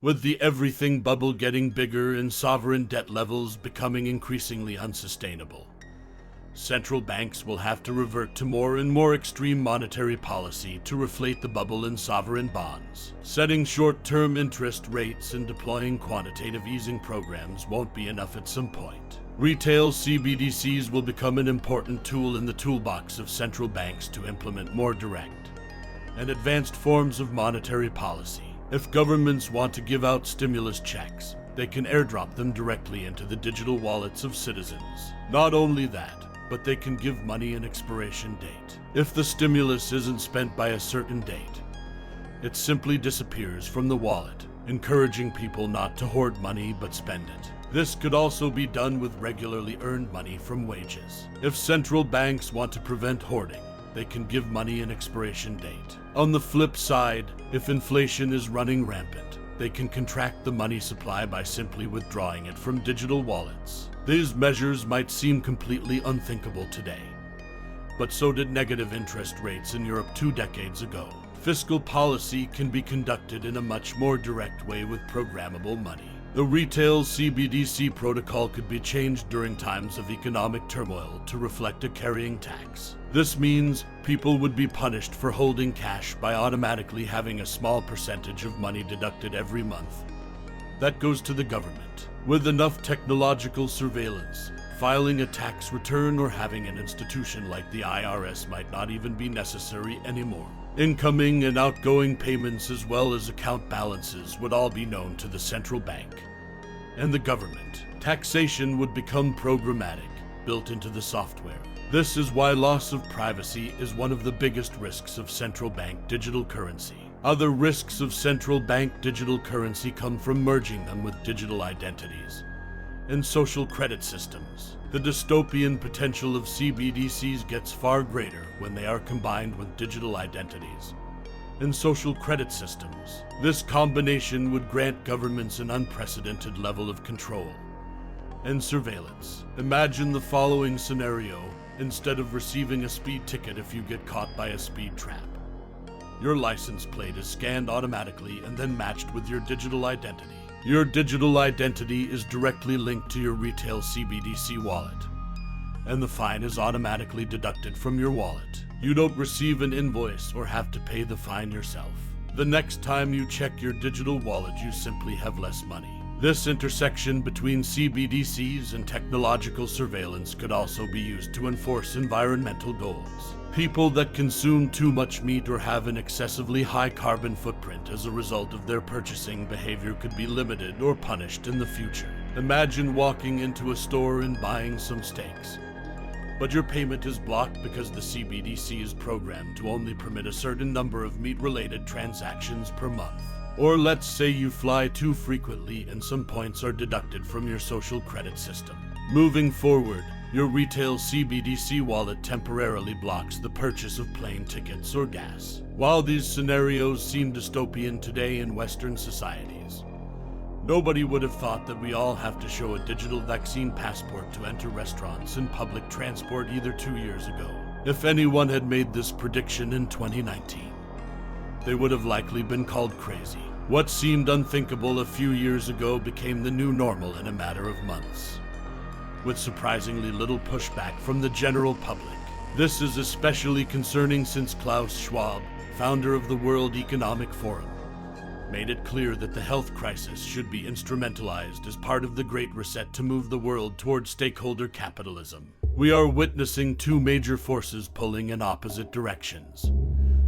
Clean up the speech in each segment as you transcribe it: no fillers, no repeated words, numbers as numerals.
With the everything bubble getting bigger and sovereign debt levels becoming increasingly unsustainable, central banks will have to revert to more and more extreme monetary policy to reflate the bubble in sovereign bonds. Setting short-term interest rates and deploying quantitative easing programs won't be enough at some point. Retail CBDCs will become an important tool in the toolbox of central banks to implement more direct and advanced forms of monetary policy. If governments want to give out stimulus checks, they can airdrop them directly into the digital wallets of citizens. Not only that, but they can give money an expiration date. If the stimulus isn't spent by a certain date, it simply disappears from the wallet, encouraging people not to hoard money but spend it. This could also be done with regularly earned money from wages. If central banks want to prevent hoarding, they can give money an expiration date. On the flip side, if inflation is running rampant, they can contract the money supply by simply withdrawing it from digital wallets. These measures might seem completely unthinkable today, but so did negative interest rates in Europe 2 decades ago. Fiscal policy can be conducted in a much more direct way with programmable money. The retail CBDC protocol could be changed during times of economic turmoil to reflect a carrying tax. This means people would be punished for holding cash by automatically having a small percentage of money deducted every month. That goes to the government. With enough technological surveillance, filing a tax return or having an institution like the IRS might not even be necessary anymore. Incoming and outgoing payments as well as account balances would all be known to the central bank and the government. Taxation would become programmatic, built into the software. This is why loss of privacy is one of the biggest risks of central bank digital currency. Other risks of central bank digital currency come from merging them with digital identities and social credit systems. The dystopian potential of CBDCs gets far greater when they are combined with digital identities and social credit systems. This combination would grant governments an unprecedented level of control and surveillance. Imagine the following scenario. Instead of receiving a speed ticket if you get caught by a speed trap, your license plate is scanned automatically and then matched with your digital identity. Your digital identity is directly linked to your retail CBDC wallet, and the fine is automatically deducted from your wallet. You don't receive an invoice or have to pay the fine yourself. The next time you check your digital wallet, you simply have less money. This intersection between CBDCs and technological surveillance could also be used to enforce environmental goals. People that consume too much meat or have an excessively high carbon footprint as a result of their purchasing behavior could be limited or punished in the future. Imagine walking into a store and buying some steaks, but your payment is blocked because the CBDC is programmed to only permit a certain number of meat-related transactions per month. Or let's say you fly too frequently and some points are deducted from your social credit system. Moving forward, your retail CBDC wallet temporarily blocks the purchase of plane tickets or gas. While these scenarios seem dystopian today in Western societies, nobody would have thought that we all have to show a digital vaccine passport to enter restaurants and public transport either 2 years ago. If anyone had made this prediction in 2019, they would have likely been called crazy. What seemed unthinkable a few years ago became the new normal in a matter of months, with surprisingly little pushback from the general public. This is especially concerning since Klaus Schwab, founder of the World Economic Forum, made it clear that the health crisis should be instrumentalized as part of the Great Reset to move the world toward stakeholder capitalism. We are witnessing two major forces pulling in opposite directions: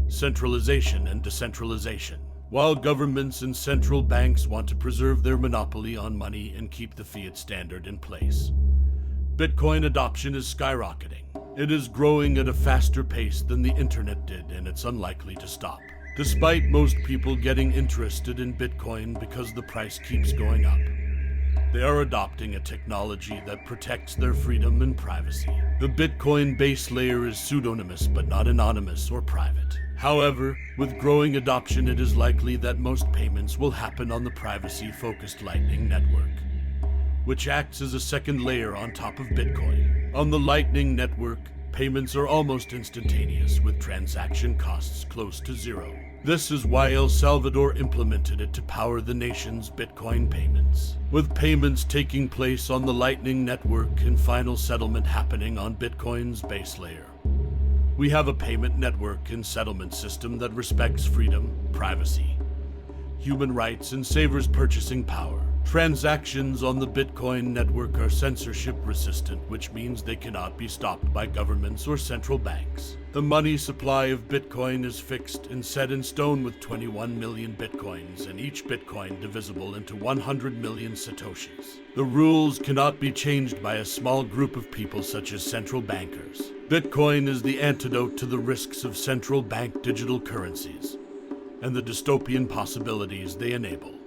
centralization and decentralization. While governments and central banks want to preserve their monopoly on money and keep the fiat standard in place, Bitcoin adoption is skyrocketing. It is growing at a faster pace than the internet did, and it's unlikely to stop. Despite most people getting interested in Bitcoin because the price keeps going up, they are adopting a technology that protects their freedom and privacy. The Bitcoin base layer is pseudonymous but not anonymous or private. However, with growing adoption, it is likely that most payments will happen on the privacy-focused Lightning Network, which acts as a second layer on top of Bitcoin. On the Lightning Network, payments are almost instantaneous with transaction costs close to zero. This is why El Salvador implemented it to power the nation's Bitcoin payments, with payments taking place on the Lightning Network and final settlement happening on Bitcoin's base layer. We have a payment network and settlement system that respects freedom, privacy, human rights, and savors purchasing power. Transactions on the Bitcoin network are censorship resistant, which means they cannot be stopped by governments or central banks. The money supply of Bitcoin is fixed and set in stone with 21 million Bitcoins, and each Bitcoin divisible into 100 million Satoshis. The rules cannot be changed by a small group of people such as central bankers. Bitcoin is the antidote to the risks of central bank digital currencies and the dystopian possibilities they enable.